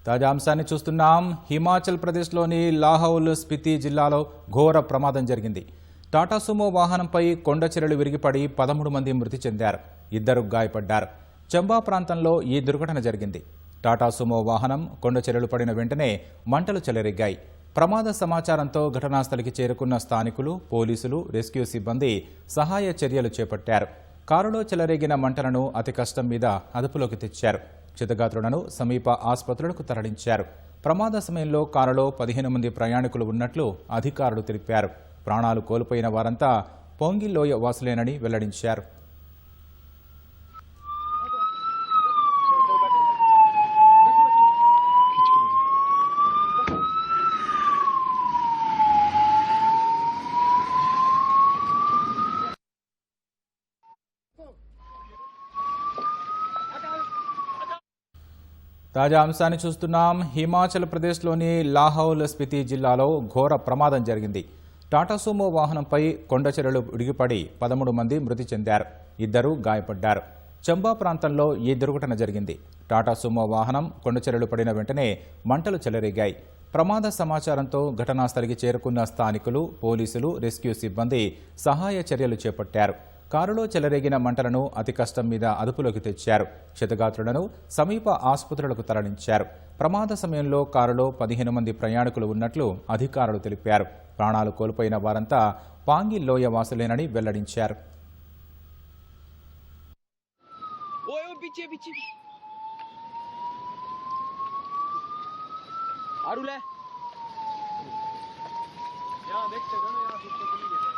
తాజా అంశాన్ని చూస్తున్నాం. హిమాచల్ ప్రదేశ్లోని లాహౌల్ స్పితి జిల్లాలో ఘోర ప్రమాదం జరిగింది. టాటా సుమో వాహనంపై కొండ చర్యలు విరిగిపడి 13 మంది మృతి చెందారు. 2 గాయపడ్డారు. చంబా ప్రాంతంలో ఈ దుర్ఘటన జరిగింది. టాటా సుమో వాహనం కొండ చర్యలు పడిన వెంటనే మంటలు చెలరేగాయి. ప్రమాద సమాచారంతో ఘటనాస్థలికి చేరుకున్న స్థానికులు, పోలీసులు, రెస్క్యూ సిబ్బంది సహాయ చర్యలు చేపట్టారు. కారులో చెలరేగిన మంటలను అతి కష్టం మీద అదుపులోకి తెచ్చారు. క్షతగాత్రులను సమీప ఆసుపత్రులకు తరలించారు. ప్రమాద సమయంలో కారులో 15 మంది ప్రయాణికులు ఉన్నట్లు అధికారులు తెలిపారు. ప్రాణాలు కోల్పోయిన వారంతా పోంగి లోయ వాసులేనని వెల్లడించారు. తాజా అంశాన్ని చూస్తున్నాం. హిమాచల్ ప్రదేశ్లోని లాహౌల్ స్పితి జిల్లాలో ఘోర ప్రమాదం జరిగింది. టాటా సుమో వాహనంపై కొండ చర్యలు విడిగిపడి 13 మంది మృతి చెందారు. 2 గాయపడ్డారు. చంబా ప్రాంతంలో ఈ దుర్ఘటన జరిగింది. టాటా సుమో వాహనం కొండ చర్యలు పడిన వెంటనే మంటలు చెలరేగాయి. ప్రమాద సమాచారంతో ఘటనాస్థలికి చేరుకున్న స్థానికులు, పోలీసులు, రెస్క్యూ సిబ్బంది సహాయ చర్యలు చేపట్టారు. కారులో చెలరేగిన మంటలను అతి కష్టం మీద అదుపులోకి తెచ్చారు. క్షతగాత్రులను సమీప ఆసుపత్రులకు తరలించారు. ప్రమాద సమయంలో కారులో 15 మంది ప్రయాణికులు ఉన్నట్లు అధికారులు తెలిపారు. ప్రాణాలు కోల్పోయిన వారంతా పాంగి లోయ వాసులేనని వెల్లడించారు. आड़ू ले यहाँ देख सकते हो ना यहाँ